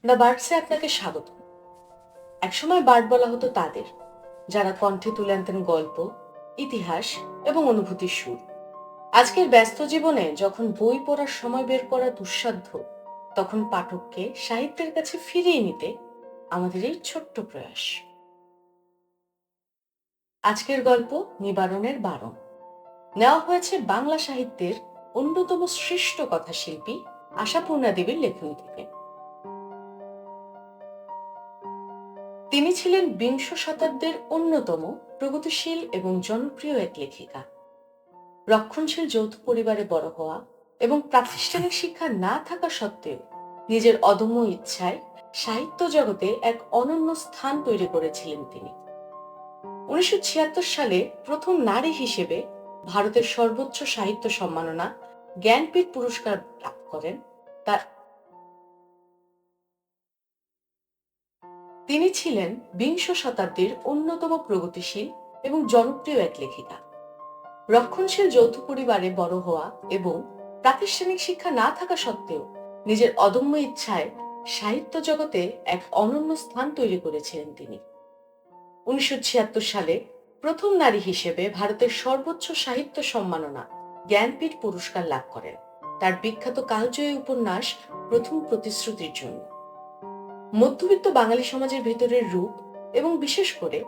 The বার্ডসে আপনাকে স্বাগত। একসময় বার্ড বলা হতো তাদের, যারা কণ্ঠে তুলে আনতেন গল্প, ইতিহাস এবং অনুভূতির সুর। আজকের ব্যস্ত জীবনে যখন বই পড়ার সময় বের করা দুঃসাধ্য, তখন পাঠককে সাহিত্যের কাছে ফিরিয়ে নিতে আমাদের এই ছোট্ট প্রয়াস। আজকের গল্প নিবারণের বারণ নেওয়া হয়েছে বাংলা সাহিত্যের অন্যতম শ্রেষ্ঠ কথাশিল্পী আশাপূর্ণা দেবীর লেখনী থেকে। তিনি ছিলেন বিংশ শতাব্দীর অন্যতম প্রগতিশীল এবং জনপ্রিয় এক লেখিকা। রক্ষণশীল যৌথ পরিবারে বড় হওয়া এবং প্রাতিষ্ঠানিক শিক্ষা না থাকা সত্ত্বেও নিজের অদম্য ইচ্ছায় সাহিত্য জগতে এক অনন্য স্থান তৈরি করেছিলেন তিনি। 1976 সালে প্রথম নারী হিসেবে ভারতের সর্বোচ্চ সাহিত্য সম্মাননা জ্ঞানপীঠ পুরস্কার লাভ করেন। তিনি ছিলেন বিংশ শতাব্দীর অন্যতম প্রগতিশীল এবং জনপ্রিয় এক লেখিকা। রক্ষণশীল যৌথ পরিবারে বড় হওয়া এবং প্রাতিষ্ঠানিক শিক্ষা না থাকা সত্ত্বেও নিজের অদম্য ইচ্ছায় সাহিত্য জগতে এক অনন্য স্থান তৈরি করেছিলেন তিনি। 1976 সালে প্রথম নারী হিসেবে ভারতের সর্বোচ্চ সাহিত্য সম্মাননা জ্ঞানপীঠ পুরস্কার লাভ করেন তার বিখ্যাত কালজয়ী উপন্যাস প্রথম প্রতিশ্রুতির জন্য। মধ্যবিত্ত বাঙালি সমাজের ভেতরের রূপ এবং বিশেষ করে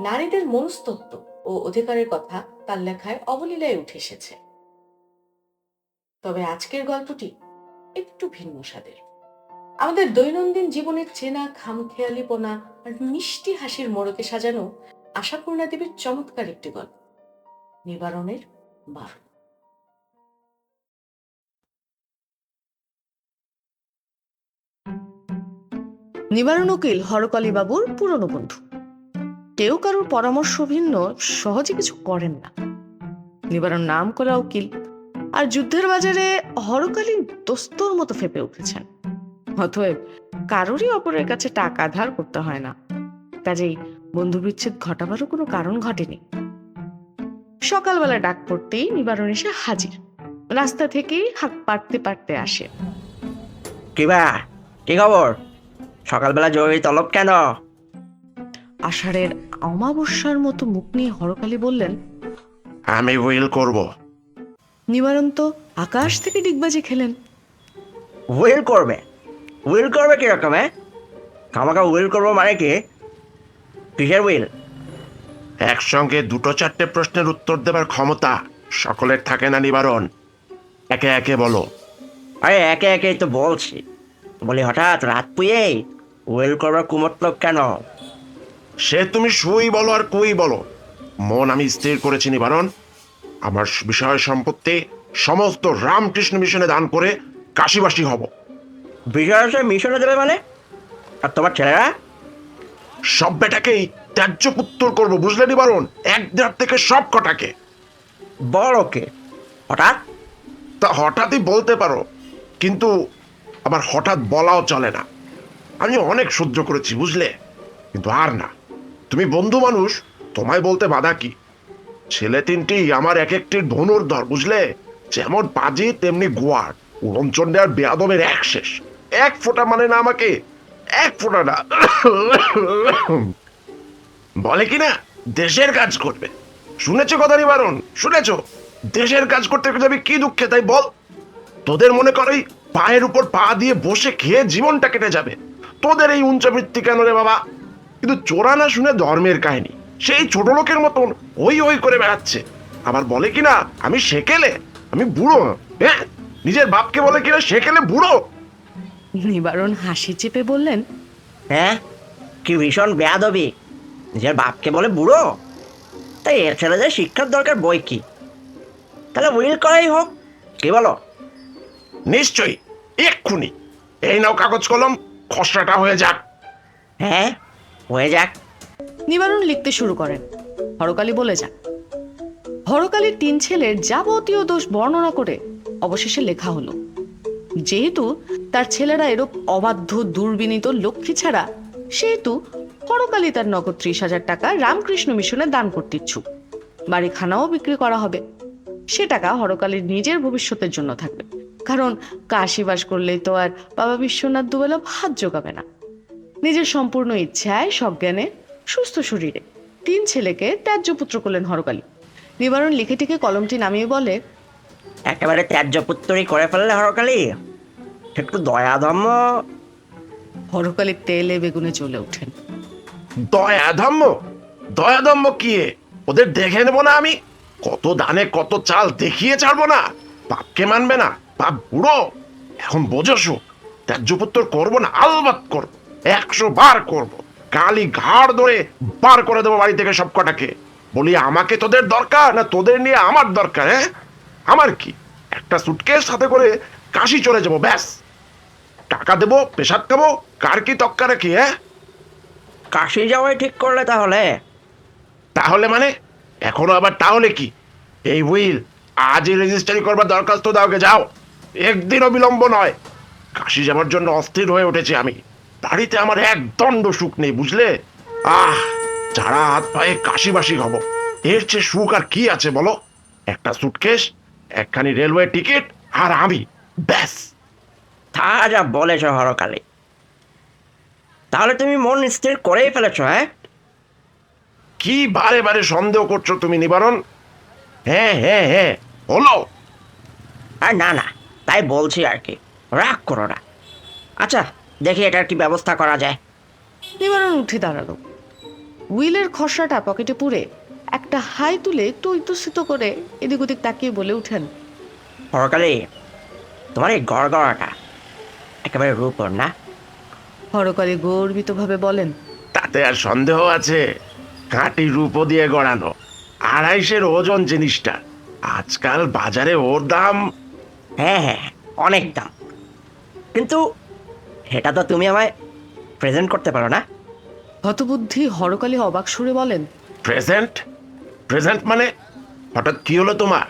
নারীদের মনস্তত্ত্ব ও অধিকারের কথা তার লেখায় অবলীলায় উঠে এসেছে। তবে আজকের গল্পটি একটু ভিন্ন স্বাদের। আমাদের দৈনন্দিন জীবনের চেনা খামখেয়ালিপনা আর মিষ্টি হাসির মোড়কে সাজানো আশাপূর্ণা দেবীর চমৎকার একটি গল্প, নিবারণের বারণ। নিবারণ উকিল হরকালী বাবুর পুরনো বন্ধু। কেউ কারোর পরামর্শ ভিন্ন সহজে কিছু করেন না। নিবারণ নাম করা উকিল, আর যুদ্ধের বাজারে হরকালী দোস্তর মতো ফেপে উঠেছেন। অতএব কারোরই অপরের কাছে টাকা ধার করতে হয় না, কাজেই বন্ধু বিচ্ছেদ ঘটাবারও কোনো কারণ ঘটেনি। সকালবেলা ডাক পড়তেই নিবারণ এসে হাজির। রাস্তা থেকেই হাঁক পাড়তে পাড়তে আসে। কিবা কি খবর? সকালবেলা জরুরি তলব কেন? আষাঢ়ের অমাবস্যার মতো মুখ নিয়ে হরকালী বললেন, আমি উইল করব। নিবারণ তো আকাশ থেকে ডিগবাজি খেলেন। উইল করবে? উইল করবে কিরকম? খামাখা উইল করবো মানে কি? কিসের উইল? একসঙ্গে দুটো চারটে প্রশ্নের উত্তর দেবার ক্ষমতা সকলের থাকে না নিবারণ। একে একে বলো। আরে একে একেই তো বলছি। বলি হঠাৎ রাত পুয়ে উইল করবার কুমতলব কেন? সে তুমি সুই বলো আর কুই বলো, মন আমি স্থির করেছি নিবারণ। আমার বিষয় সম্পত্তি সমস্ত রামকৃষ্ণ মিশনে দান করে কাশিবাসী হব। বিষয় মিশনে দেবে মানে? আর তোমার ছেলেরা? সব বেটাকেই ত্যায্য পুত্র করবো, বুঝলে নিবারণ? এক দেড় থেকে সব কটাকে। বড় কে? হঠাৎ? তা হঠাৎই বলতে পারো, কিন্তু আবার হঠাৎ বলাও চলে না। আমি অনেক সহ্য করেছি বুঝলে, কিন্তু আর না। তুমি বন্ধু মানুষ, তোমায় বলতে বাধা কি? ছেলে তিনটি আমার এক একটির ধনুর্ধর, বুঝলে? যেমন পাজি তেমনি গোয়ার, উড়নচণ্ডে আর বেয়াদবের এক শেষ। এক ফোঁটা মানে না আমাকে, এক ফোঁটা না। বলে কি না দেশের কাজ করবে। শুনেছো কথা নিবারণ, শুনেছো? দেশের কাজ করতে যাবি কি দুঃখে, তাই বল? তোদের মনে করে পায়ের উপর পা দিয়ে বসে খেয়ে জীবনটা কেটে যাবে। তোদের এই উঞ্চবৃত্তি কেন রে বাবা? কিন্তু চোরা না শুনে ধর্মের কাহিনী সেই ছোট লোকের মতন ওই ওই করে বেড়াচ্ছে। আবার বলে কিনা আমি সেকেলে, আমি বুড়ো। হ্যাঁ, নিজের বাপকে বলে কিনা সেকেলে বুড়ো। নিবারণ হাসি চেপে বললেন, হ্যাঁ, কি ভীষণ বেয়াদবি! নিজের বাপকে বলে বুড়ো? তাই এর ছেলেদের শিক্ষার দরকার বই কি? তাহলে উইল করাই হোক, কি বলো? নিশ্চয়ই, এক্ষুনি। এই নাও কাগজ কলম, খসড়াটা হয়ে যাক। হ্যাঁ, হয়ে যাক। নিবারণ লিখতে শুরু করেন। হরকালী বলে যান। হরকালীর তিন ছেলের যাবতীয় দোষ বর্ণনা করে অবশেষে লেখা হলো। যেহেতু তার ছেলেরা এরূপ অবাধ্য দুর্বিনীত লক্ষ্মী ছাড়া, সেহেতু হরকালী তার নগদ 30,000 টাকা রামকৃষ্ণ মিশনে দান করতে ইচ্ছুক। বাড়িখানাও বিক্রি করা হবে। সে টাকা হরকালীর নিজের ভবিষ্যতের জন্য থাকবে, কারণ কাশি বাস করলেই তো আর বাবা বিশ্বনাথ দুবেলা ভাত জোগাবে না। নিজের সম্পূর্ণ ইচ্ছায় সজ্ঞানে সুস্থ শরীরে 3 ছেলেকে ত্যায্য পুত্র করলেন হরকালী। নিবারণ লিখে টিকে কলমটি নামিয়ে বলে, একেবারে ত্যায্য পুত্রই করে ফেললে হরকালী, একটু দয়াধম্ম। হরকালী তেলে বেগুনে চলে ওঠেন। দয়াধম্ম? দয়াধম্ম কি এ? ওদের দেখে নেবো না আমি? কত দানে কত চাল দেখিয়ে ছাড়বো না? বাপকে মানবে না? বাপ বুড়ো, এখন বোঝো সুখ। ত্যায্যপুত্র করবো না? আলবাত করবো, 100 বার করবো। কালি ঘাড় ধরে বার করে দেবো বাড়ি থেকে সব কটাকে। বলি আমাকে তোদের দরকার না তোদের নিয়ে আমার দরকার? হ্যাঁ, আমার কি, একটা সুটকেস সাথে করে কাশি চলে যাবো, ব্যাস। টাকা দেবো, পেশাদ খাবো, কার কি তক্কা রাখি? হ্যাঁ, কাশি যাওয়াই ঠিক করলে তাহলে? তাহলে মানে? এখনো আবার তাহলে কি? এই উইল আজই রেজিস্ট্রি করবার দরখাস্ত দাওকে, যাও, একদিনও বিলম্ব নয়। কাশি যাবার জন্য অস্থির হয়ে উঠেছি আমি। বাড়িতে আমার এক দণ্ড সুখ নেই, বুঝলে? যারা হাত পায়ে কাশিবাসি হব, এর চেয়ে সুখ আর কি আছে বলো? একটা সুটকেস, একখানি রেলওয়ে টিকিট, আর আমি, ব্যাস। তা যা বলেছ হরকালী, তাহলে তুমি মন স্থির করেই ফেলেছ? হ্যাঁ, কি বারে বারে সন্দেহ করছো তুমি নিবারণ? হ্যাঁ হ্যাঁ হ্যাঁ, হলো। আর না না, তাই বলছি আর কি, রাগ করো না। আচ্ছা, দেখি এটার কি ব্যবস্থা করা যায়। নিবারণ উঠে দাঁড়ালো। উইলের খসড়াটা পকেটে পুরে একটা হাই তুলে একটু ইতস্তত করে এদিক ওদিক তাকিয়ে বলে উঠেন, হরকালী, তোমার এই গড়গড়াটা একেবারে রূপর না? হরকালী গর্বিতভাবে বলেন, তাতে আর সন্দেহ আছে? কাটি রূপো দিয়ে গড়ানো, 250 ওজন জিনিসটা। আজকাল বাজারে ওর দাম। হ্যাঁ হ্যাঁ, অনেক দাম। কিন্তু এটা তো তুমি আমায় প্রেজেন্ট করতে পারো না? হতবুদ্ধি হরকালী অবাক সুরে বলেন, প্রেজেন্ট? প্রেজেন্ট মানে? হঠাৎ কি হলো তোমার?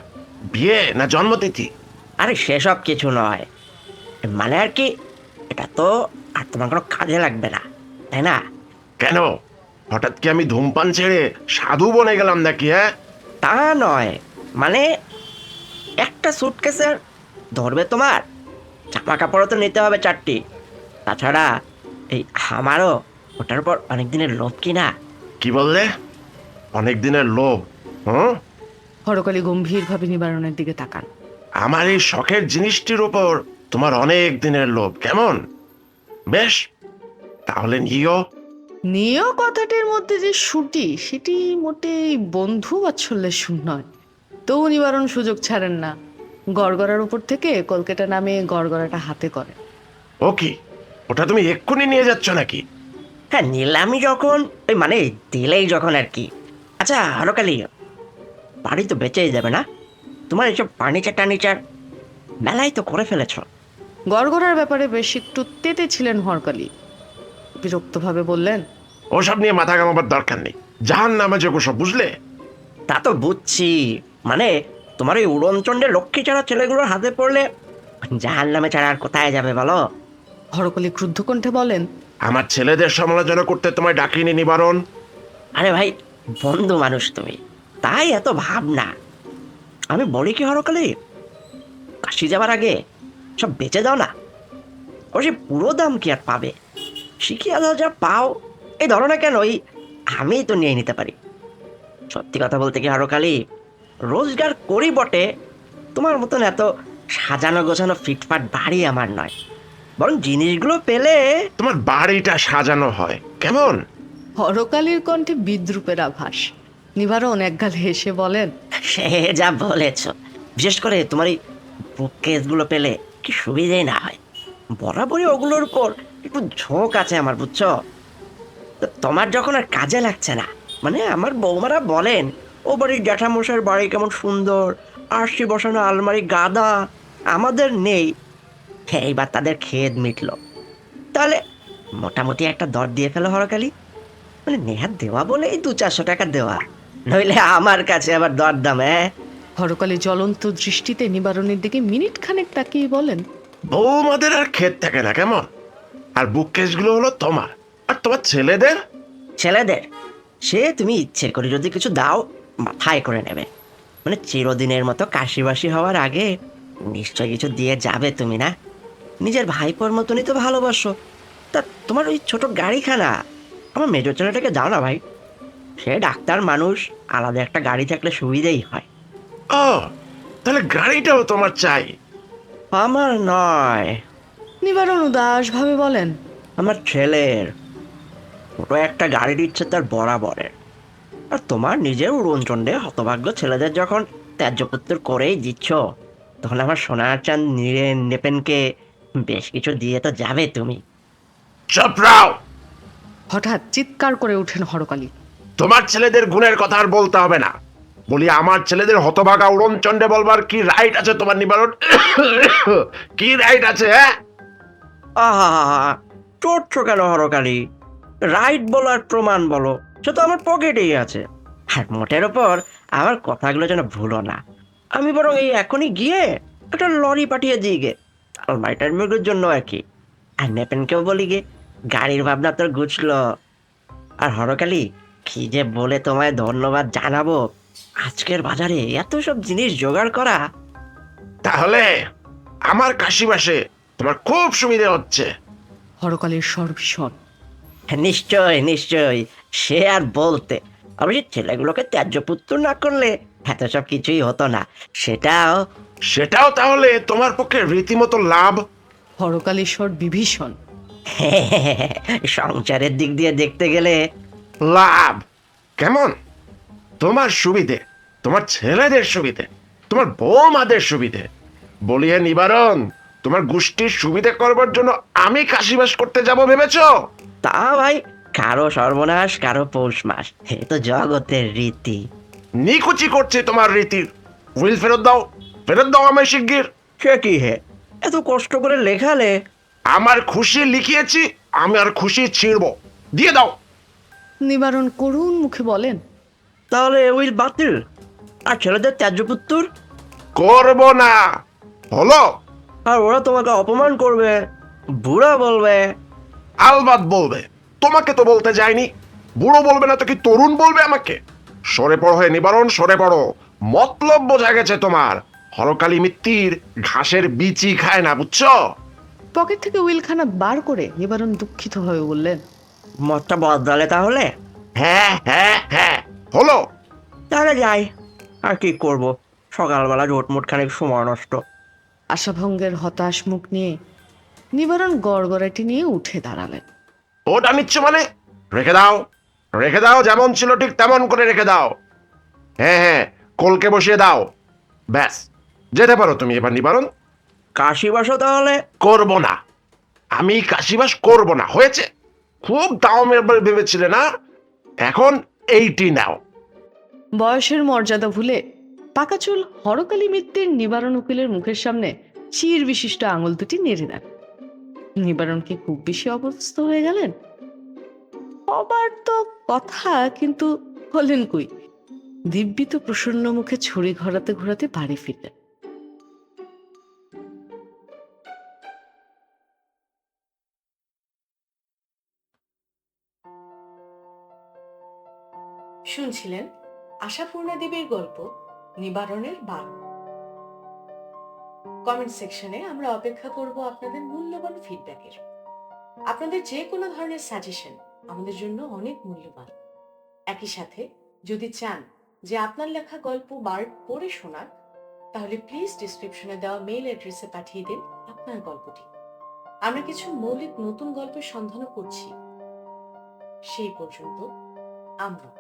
বিয়ে না জন্মতিথি? আরে সেসব কিছু নয়, মানে আর কি, এটা তো আর তোমার কোনো কাজে লাগবে না, তাই না? কেন, হঠাৎ কি আমি ধূমপান ছেড়ে সাধু বনে গেলাম নাকি? হ্যাঁ, তা নয়, মানে একটা সুটকেসের ধরবে তোমার, জামা কাপড়ও তো নিতে হবে 4টি। তাছাড়া এই আমারও ওটার উপর অনেক দিনের লোভ কিনা। কি বললে? অনেক দিনের লোভ? হুম, হরকালী গম্ভীরভাবে নিবারণের দিকে তাকান। আমার এই শখের জিনিসটির উপর তোমার অনেক দিনের লোভ, কেমন? বেশ, তাহলে নিও। নিয় কথাটির মধ্যে যে সুটি, সেটি মোটেই বন্ধু বাৎসল্যের সুর নয়। তবু নিবারণ সুযোগ ছাড়েন না। গড়গড়ার উপর থেকে কলকাতা নামে গড়গড়াটা হাতে করে। ও কি, ওটা তুমি এক্ষুনি নিয়ে যাচ্ছ নাকি? হ্যাঁ, নিলামি যখন, ওই মানে দিলেই যখন আর কি। আচ্ছা হরকালী, বাড়ি তো বেঁচেই যাবে না? তোমার এইসব ফার্নিচার টার্নিচার মেলাই তো করে ফেলেছ। গড়গড়ার ব্যাপারে বেশ একটু তেতে ছিলেন হরকালী। বিরক্তভাবে বললেন, ওসব নিয়ে মাথা ঘামাবার দরকার নেই, জাহান নামে যোগ সব, বুঝলে? তা তো বুঝছি, মানে তোমার ওই উড়নচণ্ডে লক্ষ্মী ছাড়া ছেলেগুলোর হাতে পড়লে জাহান নামে ছাড়া আর কোথায় যাবে বলো? হরকালী ক্রুদ্ধ কণ্ঠে বলেন, আমার ছেলেদের সমালোচনা করতে তোমায় ডাকিনি নিবারণ। আরে ভাই, বন্ধু মানুষ তুমি, তাই এত ভাবনা। আমি বলি কি হরকালী, কাশি যাবার আগে সব বেচে দাও না। ও সে পুরো দাম কি আর পাবে? শিখিয়ে দাও, যা পাও এই ধরো না কেন, ওই আমি তো নিয়ে নিতে পারি। সত্যি কথা বলতে কি হরকালী, রোজগার করি বটে, তোমার মতন এত সাজানো গোছানো ফিটফাট বাড়ি আমার নয়, বরং জিনিসগুলো পেলে। তোমার বাড়িটা সাজানো হয় কেমন? হরকালীর কণ্ঠে বিদ্রুপের আভাস। নিবারণ একগাল হেসে বলেন, সে যা বলেছ, বিশেষ করে তোমার এই বুককেসগুলো পেলে কি সুবিধেই না হয়। বরাবরই ওগুলোর উপর একটু ঝোঁক আছে আমার, বুঝছো? তো তোমার যখন আর কাজে লাগছে না, মানে আমার বৌমারা বলেন ও বাড়ির জ্যাঠামশাইয়ের বাড়ি কেমন সুন্দর, আরশি বসানো আলমারি গাদা, আমাদের নেই। এইবার তাদের খেদ মিটলো, তাহলে মোটামুটি একটা দর দিয়ে ফেলো হরকালী। মানে নেহাত দেওয়া বলেই 200-400 টাকা দেওয়া, নইলে আমার কাছে আবার দরদাম। হ্যাঁ, হরকালী জ্বলন্ত দৃষ্টিতে নিবারণের দিকে মিনিট খানেক তাকিয়ে বলেন, বৌমাদের আর ক্ষেত থাকে না কেমন? আর বুক কেসগুলো হলো তোমার, আর তোমার ছেলেদের। ছেলেদের সে তুমি ইচ্ছে করে যদি কিছু দাও মাথায় করে নেবে, মানে চিরদিনের মতো কাশিবাসি হওয়ার আগে নিশ্চয় কিছু দিয়ে যাবে তুমি, না? নিজের ভাইপোর মতনই তো ভালোবাসো। তা তোমার ওই ছোট গাড়িখানা আমার মেজর ছেলেটাকে দাও না ভাই। সে ডাক্তার মানুষ, আলাদা একটা গাড়ি থাকলে সুবিধেই হয়। ও, তাহলে গাড়িটাও তোমার চাই? আমার নয়, নিবারণ উদাস ভাবে বলেন, আমার ছেলের। ছোট একটা গাড়ির ইচ্ছে তার বরাবরের। আর তোমার নিজের উড়নচণ্ডে হতভাগ্য ছেলেদের যখন ত্যায্যপুত্র করেই দিচ্ছ, তখন আমার সোনার চাঁদ নেপেনকে বেশ কিছু দিয়ে তো যাবে তুমি। চপরাও, হঠাৎ চিৎকার করে ওঠেন হরকালী। তোমার ছেলেদের গুণের কথা আর বলতে হবে না। বলি, আমার ছেলেদের হতভাগা উড়নচণ্ডে বলবার কি রাইট আছে তোমার নিবারণ? কি রাইট আছে? হ্যাঁ, আহা, চড়ছো কেন হরকালি? রাইট বলো আর প্রমাণ বলো, সে তো আমার পকেটেই আছে। আর মোটের ওপর আমার কথাগুলো যেন ভুলো না। আমি বরং এই এখনই গিয়ে একটা লরি পাঠিয়ে দিই গে, আলমারিটার মেঘের জন্য আর কি। আর নেপেনকেও বলি গে, গাড়ির ভাবনা তোর গুছলো। আর হরকালি, কি যে বলে তোমায় ধন্যবাদ জানাবো, আজকের বাজারে এত সব জিনিস জোগাড় করা। তাহলে আমার কাশিবাসে তোমার খুব সুবিধা হচ্ছে। হরকালীর স্বর ভীষণ। নিশ্চয় নিশ্চয়, সে আর বলতে। অবশ্য ছেলেগুলোকে ত্যায্যপুত্র না করলে এত সব কিছুই হতো না। সেটাও সেটাও তাহলে তোমার পক্ষে রীতিমতো লাভ। হরকালীর স্বর বিভীষণ। সংসারের দিক দিয়ে দেখতে গেলে লাভ কেমন? তোমার সুবিধে, তোমার ছেলেদের সুবিধে, তোমার বৌমাদের সুবিধে। বলিয়ে নিবারণ, তোমার গোষ্ঠীর সুবিধে করবার জন্য আমি কাশিবাস করতে যাব ভেবেছো? তা ভাই, কারো সর্বনাশ কারো পৌষ মাস, এ তো জগতের রীতি। নিকুচি করছে তোমার রীতির। উইল ফেরত দাও, ফেরত দাও আমায় শিগগির। সে কি হে, এত কষ্ট করে লেখালে। আমার খুশি লিখিয়েছি, আমি আর খুশি ছিঁড়ব। দিয়ে দাও। নিবারণ করুণ মুখে বলেন, তাহলে উইল বাতিল, আর ছেলেদের ত্যায্যপুত্র? করব না। হলো? আর ওরা তোমাকে অপমান করবে, বুড়া বলবে। আলবাত বলবে। তোমাকে তো বলতে যায়নি। বুড়ো বলবে না তো কি তরুণ বলবে আমাকে? সরে পড়ো হে নিবারণ, সরে পড়ো। মতলব বোঝা গেছে তোমার। হরকালী মিত্তির ঘাসের বিচি খায় না, বুঝছো? পকেট থেকে উইলখানা বার করে নিবারণ দুঃখিত হয়ে বললেন, মতটা বদলালে তাহলে? হ্যাঁ হ্যাঁ হ্যাঁ, হলো। তাহলে যাই, আর কি করব, সকালবেলা জোটমোট খানিক সময় নষ্ট। আশাভঙ্গের হতাশ মুখ নিয়ে নিবারণ গড়গড়াটি নিয়ে উঠে দাঁড়ালেন। ওটা নিচ্ছ মানে? রেখে দাও, রেখে দাও। যেমন ছিল ঠিক তেমন করে রেখে দাও। হ্যাঁ হ্যাঁ, কলকে বসিয়ে দাও। ব্যাস, যেতে পারো তুমি এবার নিবারণ। কাশিবাসও তাহলে? করব না, আমি কাশিবাস করব না, হয়েছে। খুব দামের ভেবেছিলে না? এখন এইটি নাও। বয়সের মর্যাদা ভুলে পাকা চুল হরকালী মিত্তির নিবারণ উকিলের মুখের সামনে চির বিশিষ্ট আঙুল দুটি নেড়ে দেন। নিবারণ কি খুব বেশি অবস্থ হয়ে গেলেন? অবার তো কথা, কিন্তু হলেন কই। দিব্যি তো প্রসন্ন মুখে ছুরি ঘোরাতে ঘোরাতে বাড়ি ফিরলেন। শুনছিলেন আশাপূর্ণা দেবীর গল্প নিবারণের বারো। কমেন্ট সেকশনে আমরা অপেক্ষা করব আপনাদের মূল্যবান ফিডব্যাকের। আপনাদের যে কোনো ধরনের সাজেশন আমাদের জন্য অনেক মূল্যবান। একই সাথে যদি চান যে আপনার লেখা গল্প বার পড়ে শোনার, তাহলে প্লিজ ডিসক্রিপশনে দেওয়া মেইল অ্যাড্রেসে পাঠিয়ে দিন আপনার গল্পটি। আমরা কিছু মৌলিক নতুন গল্পের সন্ধানও করছি। সেই পর্যন্ত আমরা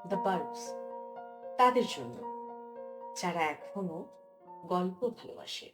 দ্য বার্বস তাদের জন্য যারা এখনো গল্প ভালোবাসে।